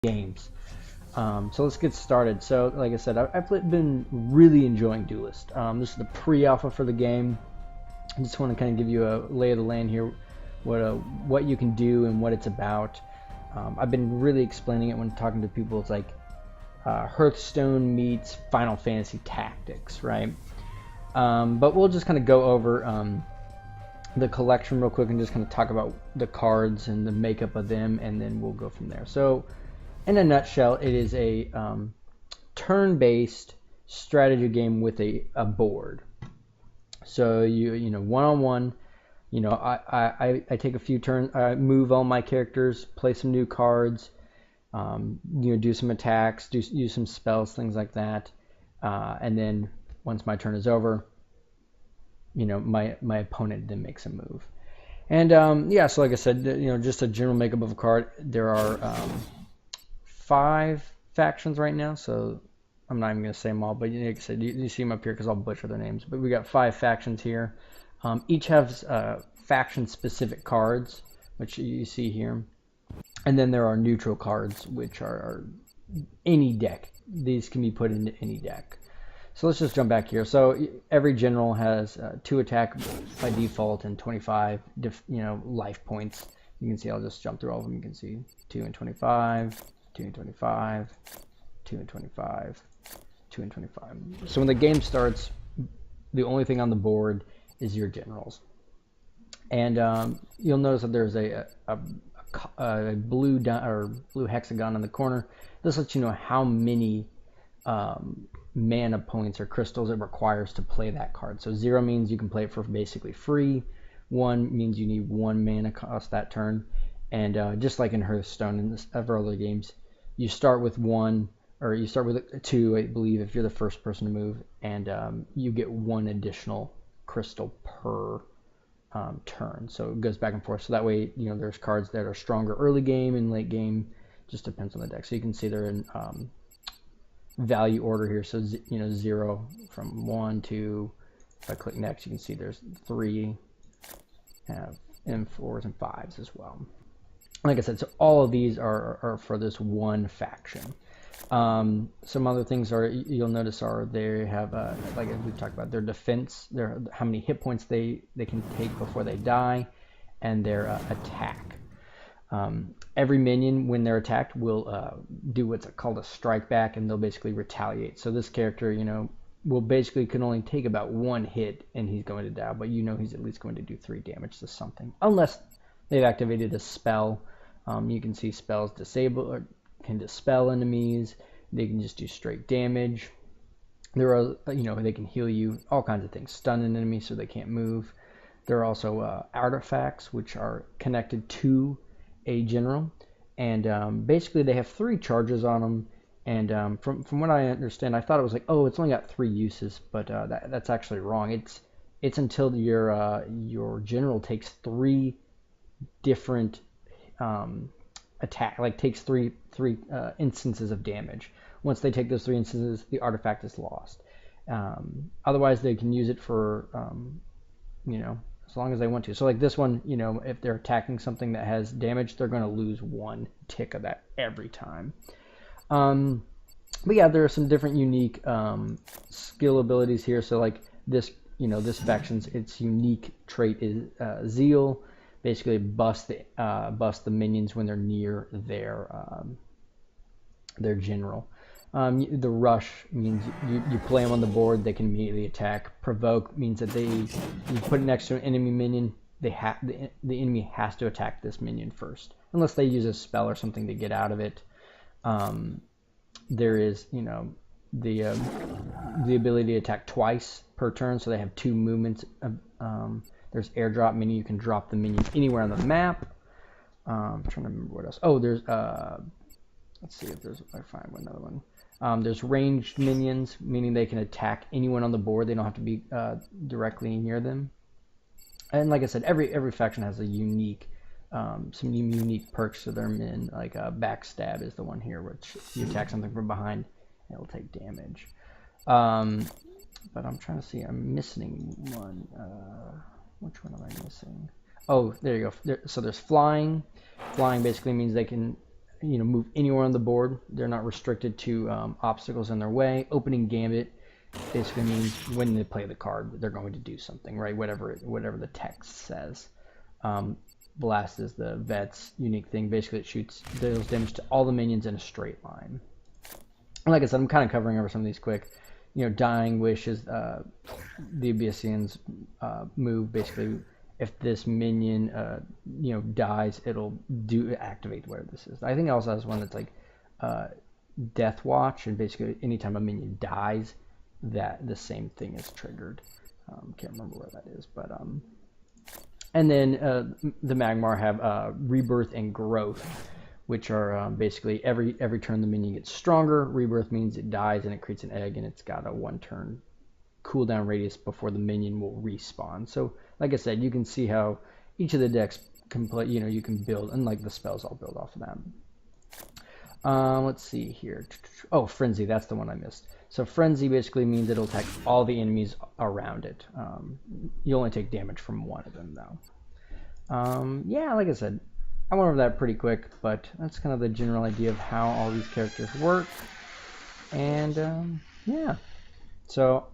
games. So let's get started. So like I said, I've been really enjoying Duelyst. This is the pre-alpha for the game. I just want to kind of give you a lay of the land here, what you can do and what it's about. I've been really explaining it when talking to people. It's like Hearthstone meets Final Fantasy Tactics, right? But we'll just kind of go over the collection real quick and just kind of talk about the cards and the makeup of them, and then we'll go from there. So in a nutshell, it is a turn-based strategy game with a board. So you know, one-on-one, you know, I take a few turns, I move all my characters, play some new cards, you know, do some attacks, use some spells, things like that, and then once my turn is over, you know, my opponent then makes a move. And yeah, so like I said, you know, just a general makeup of a card. There are 5 factions right now, so I'm not even going to say them all, but like I said, you see them up here because I'll butcher their names. But we got 5 factions here. Each has faction-specific cards, which you see here. And then there are neutral cards, which are any deck. These can be put into any deck. So let's just jump back here. So every general has 2 attack by default and 25 you know, life points. You can see, I'll just jump through all of them. You can see 2 and 25, 2 and 25, 2 and 25, 2 and 25. So when the game starts, the only thing on the board is your generals. And you'll notice that there's a blue hexagon in the corner. This lets you know how many mana points or crystals it requires to play that card. So 0 means you can play it for basically free. 1 means you need 1 mana cost that turn. And just like in Hearthstone and several other games, you start with 1, or you start with 2, I believe, if you're the first person to move, and you get 1 additional crystal per turn. So it goes back and forth. So that way, you know, there's cards that are stronger early game and late game. Just depends on the deck. So you can see they're in value order here. So you know, 0 from 1 to, if I click next, you can see there's 3, and 4s and 5s as well. Like I said, so all of these are for this one faction. Some other things are, you'll notice, are they have like we've talked about, their defense, how many hit points they can take before they die, and their attack. Every minion, when they're attacked, will do what's called a strike back, and they'll basically retaliate. So this character, you know, will basically can only take about 1 hit and he's going to die, but you know he's at least going to do 3 damage to something, unless they've activated a spell. You can see spells disable or can dispel enemies. They can just do straight damage. There are, you know, they can heal you, all kinds of things. Stun an enemy so they can't move. There are also artifacts which are connected to a general, and basically they have 3 charges on them. And from what I understand, I thought it was like, oh, it's only got 3 uses, but that's actually wrong. It's until your general takes 3 different attack, like takes three instances of damage. Once they take those 3 instances, the artifact is lost. Otherwise, they can use it for you know, as long as they want to. So like this one, you know, if they're attacking something that has damage, they're going to lose 1 tick of that every time. But yeah, there are some different unique skill abilities here. So like this, you know, this faction's its unique trait is Zeal. Basically bust the minions when they're near their general. The rush means you play them on the board, they can immediately attack. Provoke means that you put it next to an enemy minion, the enemy has to attack this minion first, unless they use a spell or something to get out of it. There is, you know, the ability to attack twice per turn, so they have 2 movements. There's airdrop, meaning you can drop the minions anywhere on the map. I'm trying to remember what else. Oh, there's let's see if I find another one. There's ranged minions, meaning they can attack anyone on the board. They don't have to be directly near them. And like I said, every faction has a unique, some unique perks to their min. Like backstab is the one here, which you attack something from behind, and it'll take damage. But I'm trying to see. I'm missing one. Which one am I missing? Oh, there you go. So there's flying. Flying basically means they can move anywhere on the board. They're not restricted to obstacles in their way. Opening Gambit basically means when they play the card, they're going to do something, right? Whatever the text says. Blast is the vet's unique thing. Basically, it deals damage to all the minions in a straight line. And like I said, I'm kind of covering over some of these quick. Dying Wish is the Abyssian's move. Basically, if this minion dies, it'll activate whatever this is. I think it also has one that's like Death Watch, and basically anytime a minion dies, that the same thing is triggered. Can't remember where that is, but and then the Magmar have Rebirth and Growth, which are basically every turn the minion gets stronger. Rebirth means it dies and it creates an egg, and it's got a 1-turn cooldown radius before the minion will respawn. So, like I said, you can see how each of the decks can play. You can build, and like the spells, I'll build off of that. Let's see here. Oh, Frenzy, that's the one I missed. So Frenzy basically means it'll attack all the enemies around it. You only take damage from one of them, though. Yeah, like I said, I went over that pretty quick, but that's kind of the general idea of how all these characters work. And yeah, so